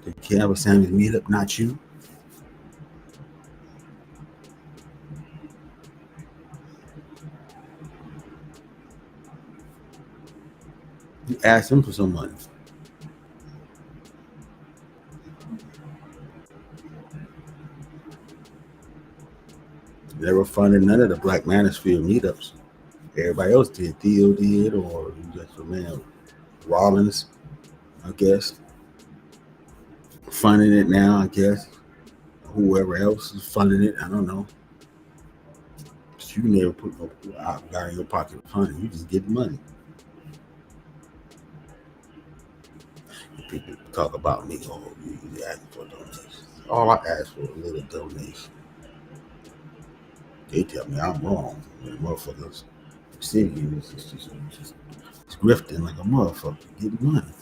to Kevin Samuels meetup, not you. You asked him for some money. Never funded none of the Black Manosphere meetups. Everybody else did. Theo did, or just a man, Rollins, I guess. Funding it now, I guess. Whoever else is funding it, I don't know. But you never put no out in your pocket funding. You just get money. People talk about me, oh, you ask for donations. All I ask for is a little donation. They tell me I'm wrong. And motherfuckers, Obsidian is just grifting like a motherfucker, getting money.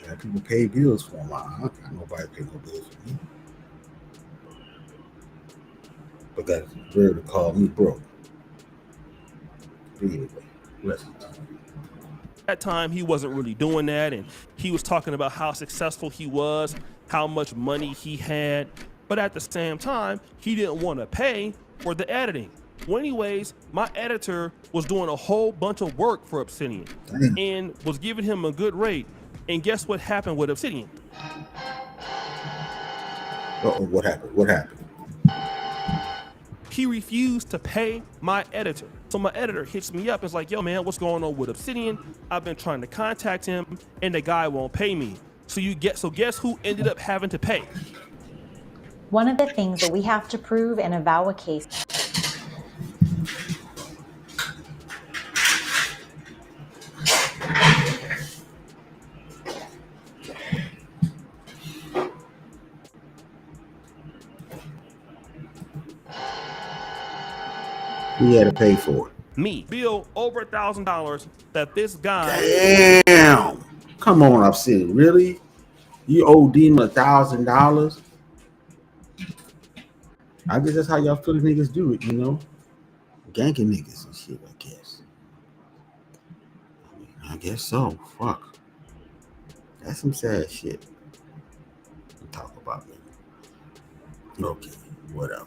Got people pay bills for them. I don't got nobody pay no bills for me. But got rare to call me broke. Anyway, listen. That time he wasn't really doing that, and he was talking about how successful he was, how much money he had, but at the same time he didn't want to pay for the editing. Well, anyways, my editor was doing a whole bunch of work for Obsidian and was giving him a good rate, and guess what happened with Obsidian? What happened? He refused to pay my editor. So my editor hits me up and is like, yo man, what's going on with Obsidian? I've been trying to contact him and the guy won't pay me. So guess who ended up having to pay? One of the things that we have to prove and avow a case. He had to pay for it. Me. Bill over $1,000 that this guy. Damn. Come on, Obsidian. Really? You owe Demon $1,000? I guess that's how y'all Philly niggas do it, you know? Ganking niggas and shit, I guess. I guess so. Fuck. That's some sad shit. Talk about me. Okay, whatever.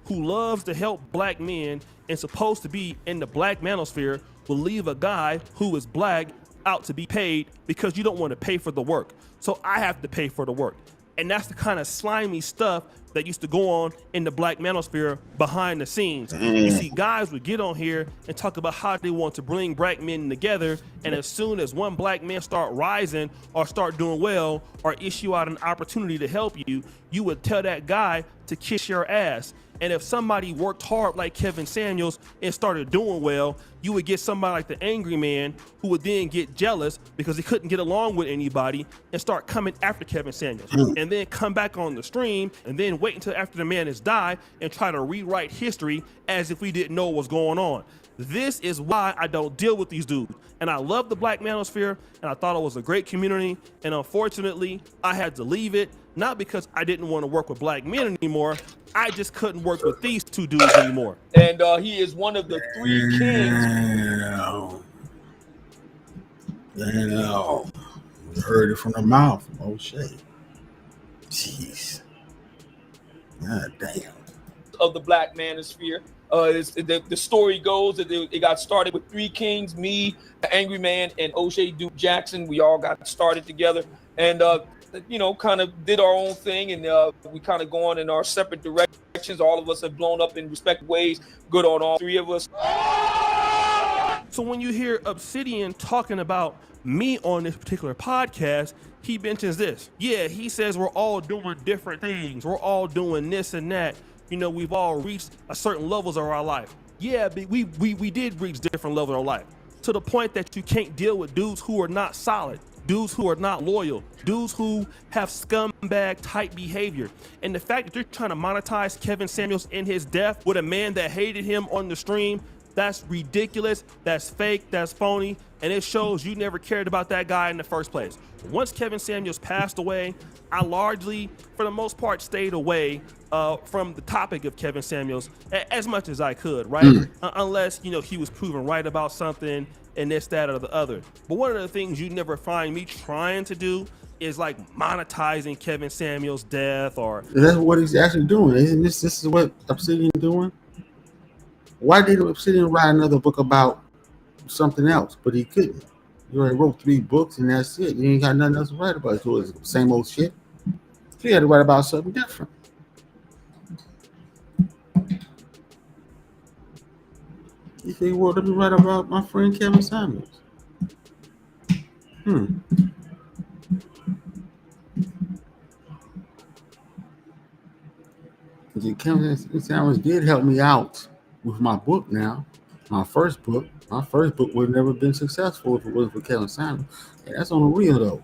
Who loves to help black men and supposed to be in the Black Manosphere will leave a guy who is black out to be paid because you don't want to pay for the work. So I have to pay for the work. And that's the kind of slimy stuff that used to go on in the Black Manosphere behind the scenes. You see, guys would get on here and talk about how they want to bring black men together, and as soon as one black man start rising or start doing well or issue out an opportunity to help you, you would tell that guy to kiss your ass. And if somebody worked hard like Kevin Samuels and started doing well, you would get somebody like the Angryman who would then get jealous because he couldn't get along with anybody and start coming after Kevin Samuels, and then come back on the stream and then wait until after the man has died and try to rewrite history as if we didn't know what was going on. This is why I don't deal with these dudes. And I love the Black Manosphere, and I thought it was a great community, and unfortunately, I had to leave it, not because I didn't want to work with black men anymore, I just couldn't work with these two dudes anymore. And he is one of the 3 kings. Damn. You heard it from the mouth from Oshay. Jeez. God damn. Of the Black Manosphere. The story goes that it got started with 3 kings, me, Angryman, and Oshay Duke Jackson. We all got started together and, kind of did our own thing, and we kind of go on in our separate directions. All of us have blown up in respective ways. Good on all 3 of us. So when you hear Obsidian talking about me on this particular podcast, he mentions this. Yeah, he says we're all doing different things. We're all doing this and that. You know, we've all reached a certain levels of our life. Yeah, but we did reach different levels of our life, to the point that you can't deal with dudes who are not solid, dudes who are not loyal, dudes who have scumbag type behavior. And the fact that you're trying to monetize Kevin Samuels in his death with a man that hated him on the stream, that's ridiculous, that's fake, that's phony, and it shows you never cared about that guy in the first place. Once Kevin Samuels passed away, I largely, for the most part, stayed away from the topic of Kevin Samuels as much as I could, right? Unless, he was proven right about something and this, that, or the other. But one of the things you never find me trying to do is like monetizing Kevin Samuels' death or... That's what he's actually doing. Isn't this is what Obsidian doing? Why did Obsidian write another book about something else? But he couldn't. He already wrote 3 books and that's it. He ain't got nothing else to write about. So it's the same old shit. He had to write about something different. He said, well, let me write about my friend Kevin Samuels. Kevin Samuels did help me out with my book now. My first book would have never been successful if it wasn't for Kevin Samuels. And that's on the real though.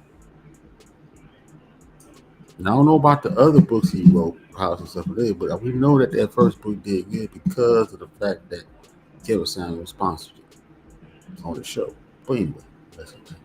And I don't know about the other books he wrote, House and stuff like that, but we know that first book did good because of the fact that Kevin Samuels sponsored it on the show. But anyway, that's okay.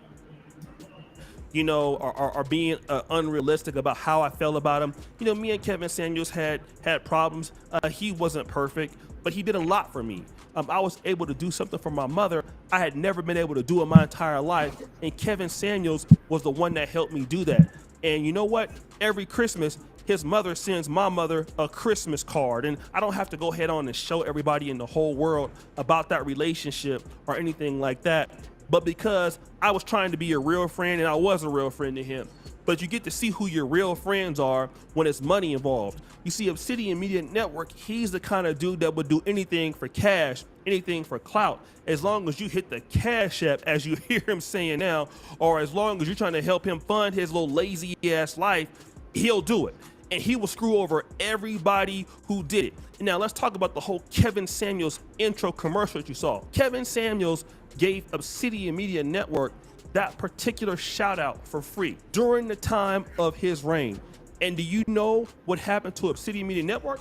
Are being unrealistic about how I felt about him. Me and Kevin Samuels had problems. He wasn't perfect, but he did a lot for me. I was able to do something for my mother I had never been able to do in my entire life, and Kevin Samuels was the one that helped me do that. And you know what? Every Christmas, his mother sends my mother a Christmas card, and I don't have to go head on and show everybody in the whole world about that relationship or anything like that. But because I was trying to be a real friend, and I was a real friend to him. But you get to see who your real friends are when it's money involved. You see, Obsidian Media Network, he's the kind of dude that would do anything for cash, anything for clout, as long as you hit the cash app, as you hear him saying now, or as long as you're trying to help him fund his little lazy ass life, he'll do it. And he will screw over everybody who did it. And now let's talk about the whole Kevin Samuels intro commercial that you saw. Kevin Samuels gave Obsidian Media Network that particular shout out for free during the time of his reign. And do you know what happened to Obsidian Media Network?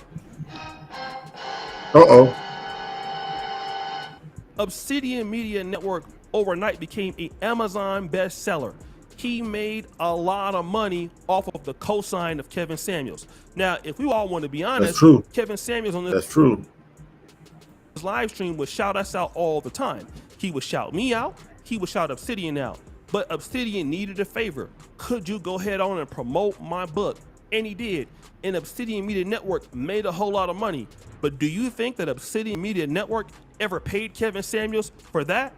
Uh-oh. Obsidian Media Network overnight became an Amazon bestseller. He made a lot of money off of the cosign of Kevin Samuels. Now, if we all want to be honest, That's true. Kevin Samuels on this That's true. live stream would shout us out all the time. He would shout me out. He would shout Obsidian out. But Obsidian needed a favor. Could you go ahead on and promote my book? And he did. And Obsidian Media Network made a whole lot of money. But do you think that Obsidian Media Network ever paid Kevin Samuels for that?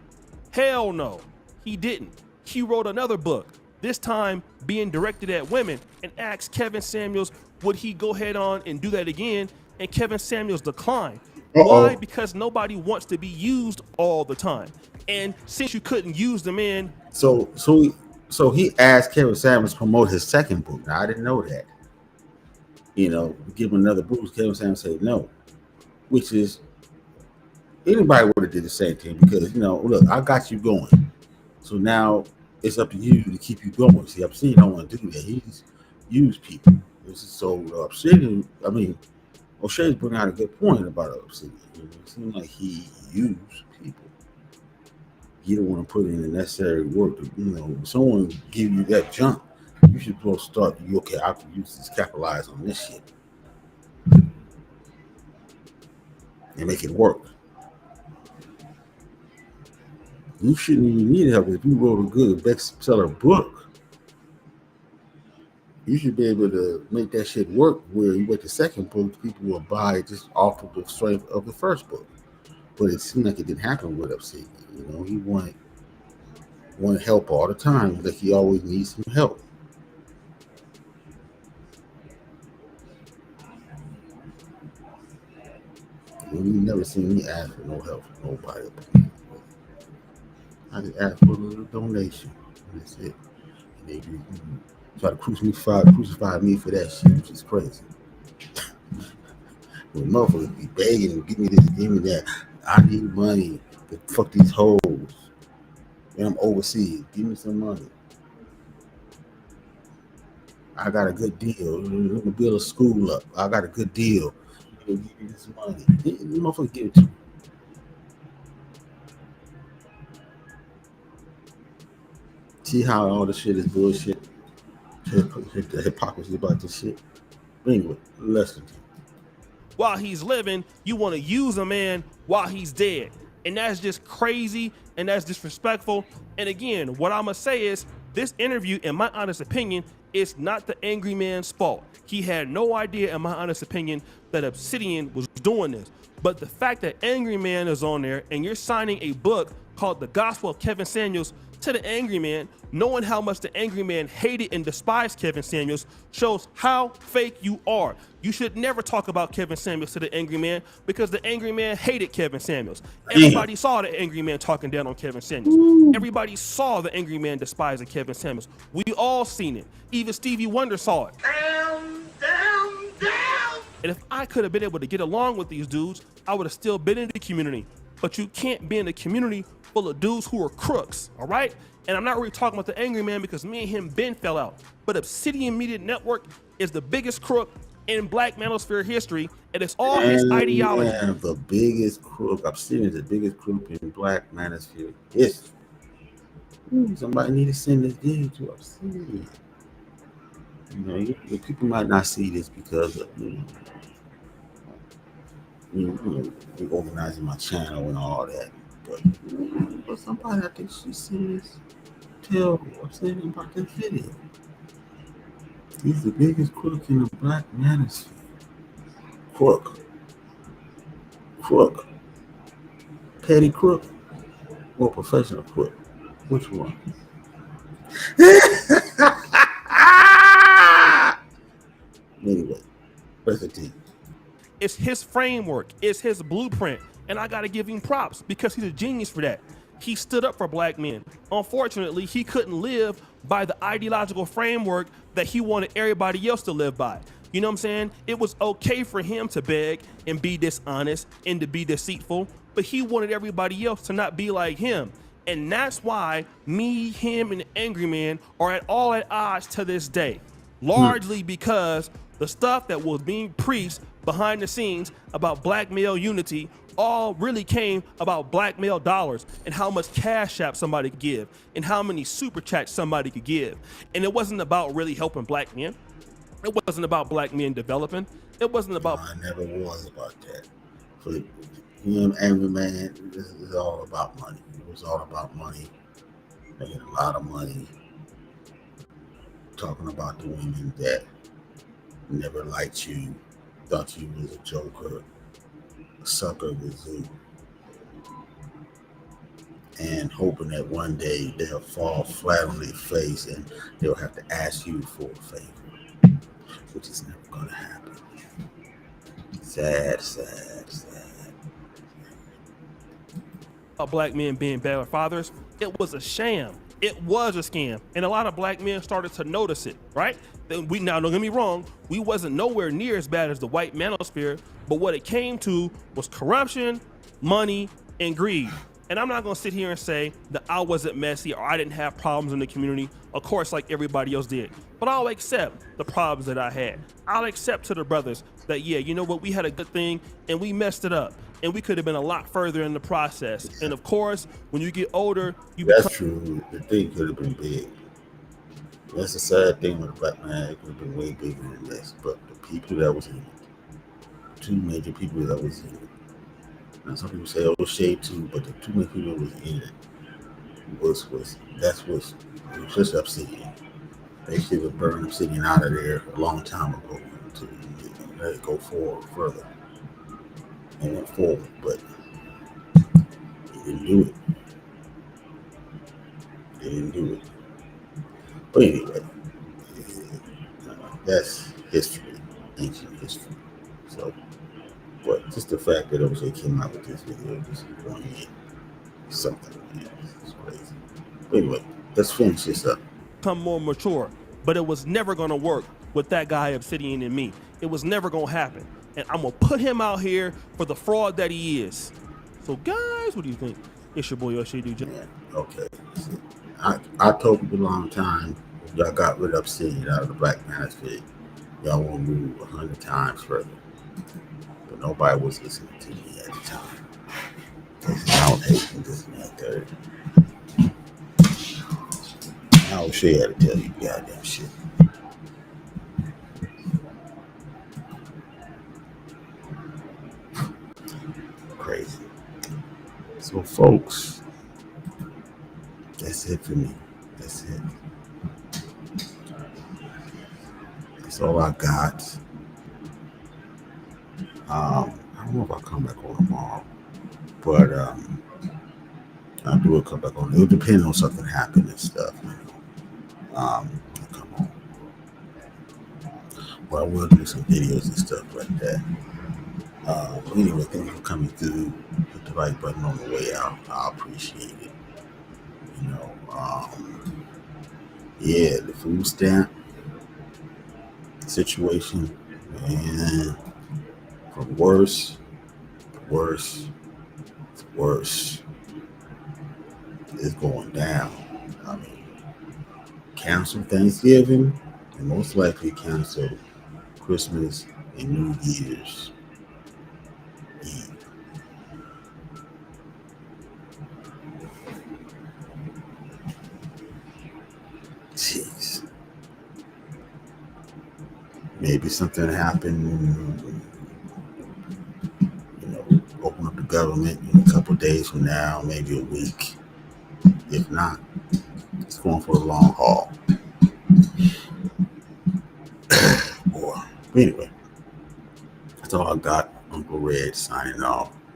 Hell no, he didn't. He wrote another book, this time being directed at women, and asked Kevin Samuels, would he go ahead on and do that again? And Kevin Samuels declined. Why? Because nobody wants to be used all the time. And since you couldn't use the man, So he asked Kevin Samuels to promote his second book. Now I didn't know that. You know, give him another boost. Kevin Samuels said no, which is anybody would have did the same thing because look, I got you going. So now it's up to you to keep you going. See, Obsidian don't want to do that. He's used people. So Obsidian, I mean, Oshay's bringing out a good point about Obsidian. It seems like he used people. You don't want to put in the necessary work. Someone give you that jump, you should go start. Okay, I can use this, capitalize on this shit, and make it work. You shouldn't even need help. If you wrote a good bestseller book, you should be able to make that shit work where you make the second book, people will buy just off of the strength of the first book. But it seemed like it didn't happen with Obsidian. He wanted help all the time. Like he always needs some help. You never seen me ask for no help from nobody. I just asked for a little donation. That's it. And they try to crucify me for that shit, which is crazy. When motherfuckers be begging, give me this, give me that. I need money to fuck these hoes. And I'm overseas. Give me some money. I got a good deal. I'm gonna build a school up. I got a good deal. Give me this money. The motherfucker give it to me. See how all this shit is bullshit? The hypocrisy about this shit. Anyway, listen. while he's living, you want to use a man while he's dead. And that's just crazy and that's disrespectful. And again, what I'm gonna say is this interview, in my honest opinion, is not the angry man's fault. He had no idea, in my honest opinion, that Obsidian was doing this. But the fact that Angry Man is on there and you're signing a book called The Gospel of Kevin Samuels to the Angry Man, knowing how much the Angry Man hated and despised Kevin Samuels, shows how fake you are. You should never talk about Kevin Samuels to the Angry Man because the Angry Man hated Kevin Samuels. Everybody saw the Angry Man talking down on Kevin Samuels. Everybody saw the Angry Man despising Kevin Samuels. We all seen it. Even Stevie Wonder saw it. Down. And if I could have been able to get along with these dudes, I would have still been in the community. But you can't be in a community full of dudes who are crooks, all right? And I'm not really talking about the Angry Man because me and him been fell out. But Obsidian Media Network is the biggest crook in Black Manosphere history, and it's all his ideology. And the biggest crook, Obsidian is the biggest crook in Black Manosphere history. Somebody need to send this game to Obsidian. The people might not see this because of organizing my channel and all that, but somebody I think should see this. Tell Obsidian about this video. He's the biggest crook in the Black Manosphere. Crook, petty crook, or professional crook? Which one? Anyway, president. It's his framework, it's his blueprint, and I gotta give him props because he's a genius for that. He stood up for black men. Unfortunately, he couldn't live by the ideological framework that he wanted everybody else to live by. You know what I'm saying? It was okay for him to beg and be dishonest and to be deceitful, but he wanted everybody else to not be like him. And that's why me, him, and the Angry Man are at odds to this day. Largely because the stuff that was being preached behind the scenes about black male unity all really came about black male dollars and how much cash app somebody could give and how many super chats somebody could give. And it wasn't about really helping black men. It wasn't about black men developing. It wasn't about. No, I never was about that. For him, Angryman, this is all about money. It was all about money. Making a lot of money. Talking about the women that never liked you, thought you was a joker, a sucker with you, and hoping that one day they'll fall flat on their face and they'll have to ask you for a favor, which is never going to happen. Sad, sad, sad. Black men being bad fathers, it was a sham. It was a scam, and a lot of black men started to notice it, right? We now, don't get me wrong, we wasn't nowhere near as bad as the white manosphere, but what it came to was corruption, money, and greed. And I'm not gonna sit here and say that I wasn't messy or I didn't have problems in the community, of course, like everybody else did. But I'll accept the problems that I had. I'll accept to the brothers that, yeah, you know what, we had a good thing and we messed it up. And we could have been a lot further in the process. And of course, when you get older, That's true. The thing could have been big. That's a sad thing with the black man. It could have been way bigger than this. But the people that was in it, two major people that was in it. Now some people say Oshay too, but the two major people that was in it was just Obsidian. They should have burned Obsidian out of there a long time ago to let it go forward further. And went forward, but they didn't do it. They didn't do it. But anyway, that's history, ancient history. So, but just the fact that Oshay came out with this video just going in something, man, it's crazy. But anyway, let's finish this up. Become more mature, but it was never gonna work with that guy Obsidian and me. It was never gonna happen. And I'm gonna put him out here for the fraud that he is. So guys, what do you think? It's your boy Oshay Duke Jackson. Yeah, okay. I told people a long time, y'all got rid of Obsidian out of the Black Manosphere. Y'all want to move 100 times further. But nobody was listening to me at the time. I was hating this and that third. Now Oshay had to tell you goddamn shit. Crazy. So folks, that's it for me. That's it. That's all I got. I don't know if I'll come back on tomorrow, but I'll do a come back on. It'll depend on something happening and stuff. You know. I'll come on. But I will do some videos and stuff like that. Anyway, thank you for coming through. Hit the like button on the way out. I appreciate it. You know, yeah, the food stamp situation, man, from worse is going down. I mean, cancel Thanksgiving and most likely cancel Christmas and New Year's Eve. Jeez. Maybe something happened, you know, open up the government in a couple of days from now, maybe a week. If not, it's going for the long haul. Boy. Anyway, that's all I got. Uncle Red signing off.